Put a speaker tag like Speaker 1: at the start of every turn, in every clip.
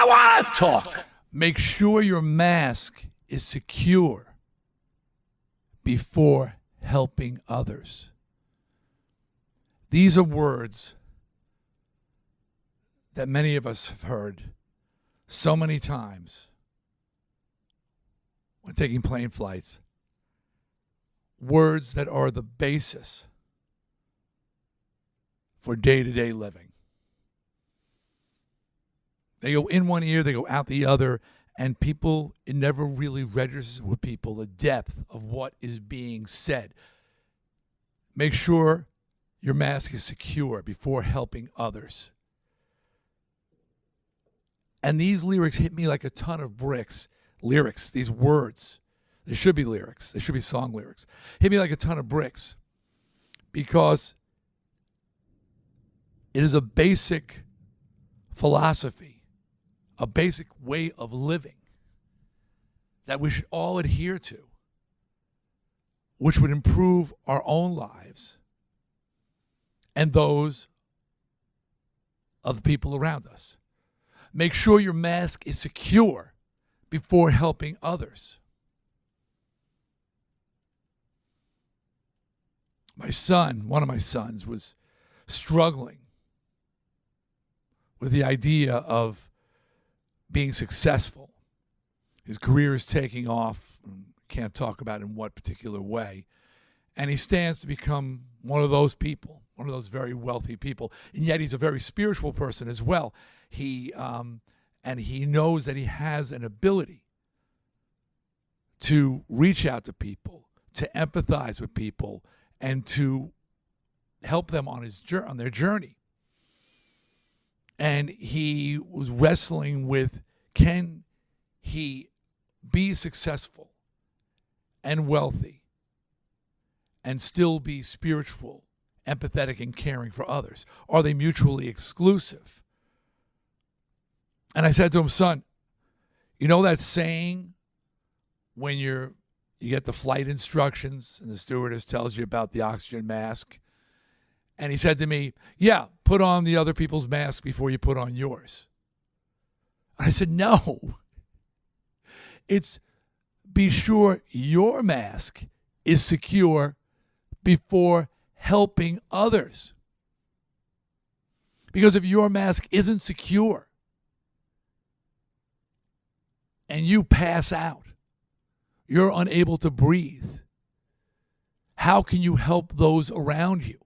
Speaker 1: I want to talk. Make sure your mask is secure before helping others. These are words that many of us have heard so many times when taking plane flights. Words that are the basis for day-to-day living. They go in one ear, they go out the other, and people, it never really registers with people the depth of what is being said. Make sure your mask is secure before helping others. And these lyrics hit me like a ton of bricks. Lyrics, these words. They should be lyrics. They should be song lyrics. Hit me like a ton of bricks because it is a basic philosophy, a basic way of living that we should all adhere to, which would improve our own lives and those of the people around us. Make sure your mask is secure before helping others. My son, one of my sons, was struggling with the idea of being successful. His career is taking off. Can't talk about in what particular way. And he stands to become one of those people, one of those very wealthy people. And yet he's a very spiritual person as well. And he knows that he has an ability to reach out to people, to empathize with people, and to help them on their journey. And he was wrestling with, can he be successful and wealthy and still be spiritual, empathetic, and caring for others? Are they mutually exclusive? And I said to him, son, you know that saying when you get the flight instructions and the stewardess tells you about the oxygen mask? And he said to me, yeah, put on the other people's mask before you put on yours. I said, no. It's be sure your mask is secure before helping others. Because if your mask isn't secure and you pass out, you're unable to breathe, how can you help those around you?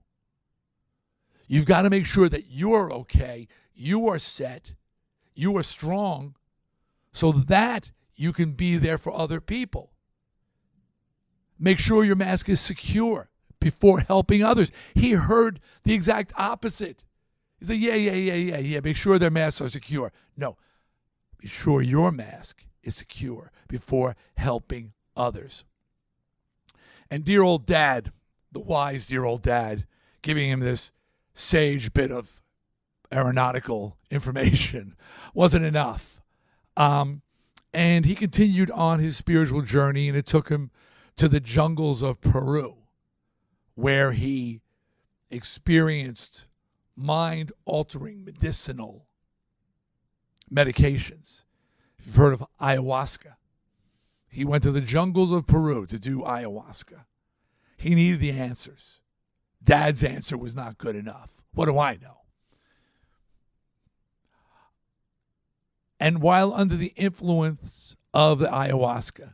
Speaker 1: You've got to make sure that you're okay, you are set, you are strong, so that you can be there for other people. Make sure your mask is secure before helping others. He heard the exact opposite. He said, yeah, make sure their masks are secure. No, be sure your mask is secure before helping others. And dear old dad, the wise dear old dad, giving him this sage bit of aeronautical information wasn't enough. And he continued on his spiritual journey, and it took him to the jungles of Peru, where he experienced mind-altering medicinal medications. If you've heard of ayahuasca, he went to the jungles of Peru to do ayahuasca. He needed the answers. Dad's answer was not good enough. What do I know? And while under the influence of the ayahuasca,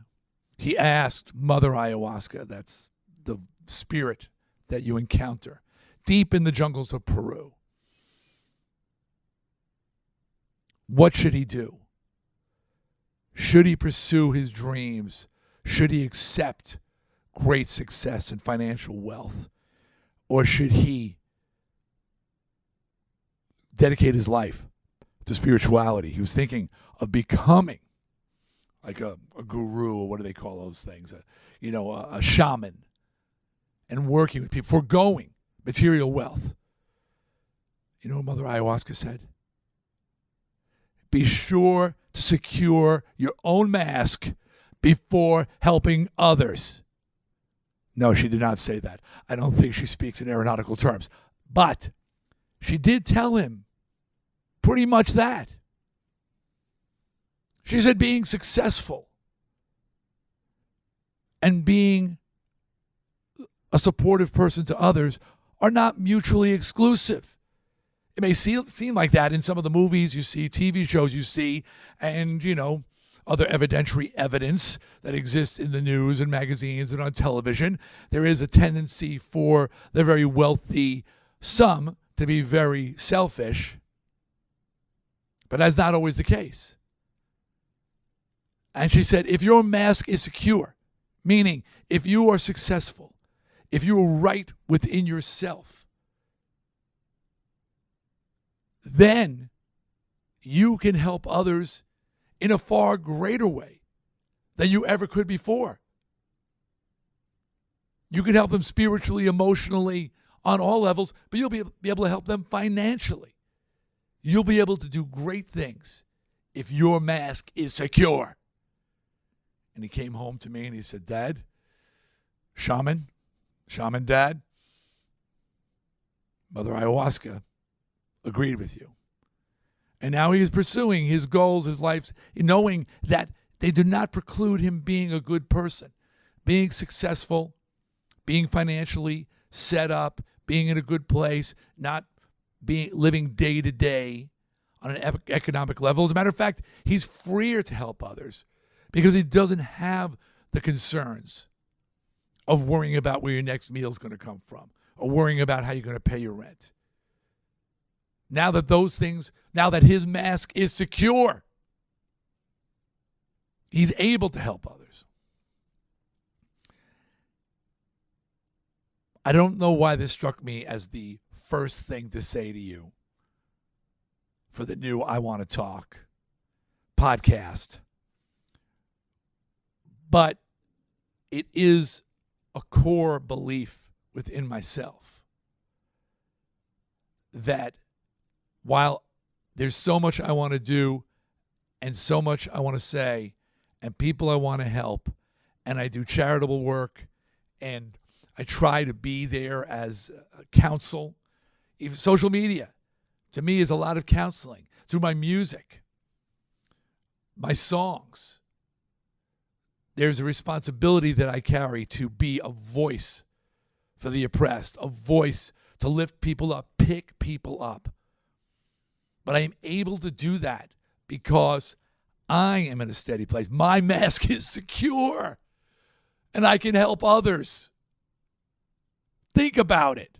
Speaker 1: he asked Mother Ayahuasca, that's the spirit that you encounter deep in the jungles of Peru, what should he do? Should he pursue his dreams? Should he accept great success and financial wealth? Or should he dedicate his life to spirituality? He was thinking of becoming like a guru, or what do they call those things? A shaman, and working with people, foregoing material wealth. You know what Mother Ayahuasca said? Be sure to secure your own mask before helping others. No, she did not say that. I don't think she speaks in aeronautical terms. But she did tell him pretty much that. She said being successful and being a supportive person to others are not mutually exclusive. It may seem like that in some of the movies you see, TV shows you see, and, other evidentiary evidence that exists in the news and magazines and on television. There is a tendency for the very wealthy, some, to be very selfish, but that's not always the case. And she said, if your mask is secure, meaning if you are successful, if you are right within yourself, then you can help others in a far greater way than you ever could before. You can help them spiritually, emotionally, on all levels, but you'll be able to help them financially. You'll be able to do great things if your mask is secure. And he came home to me and he said, Dad, shaman dad, Mother Ayahuasca agreed with you. And now he is pursuing his goals, his life, knowing that they do not preclude him being a good person, being successful, being financially set up, being in a good place, not living day to day on an economic level. As a matter of fact, he's freer to help others because he doesn't have the concerns of worrying about where your next meal is going to come from or worrying about how you're going to pay your rent. Now that his mask is secure, he's able to help others. I don't know why this struck me as the first thing to say to you for the new I Want to Talk podcast, but it is a core belief within myself that while there's so much I want to do and so much I want to say and people I want to help, and I do charitable work and I try to be there as counsel, even social media to me is a lot of counseling through my music, my songs. There's a responsibility that I carry to be a voice for the oppressed, a voice to lift people up, pick people up. But I am able to do that because I am in a steady place. My mask is secure, and I can help others. Think about it.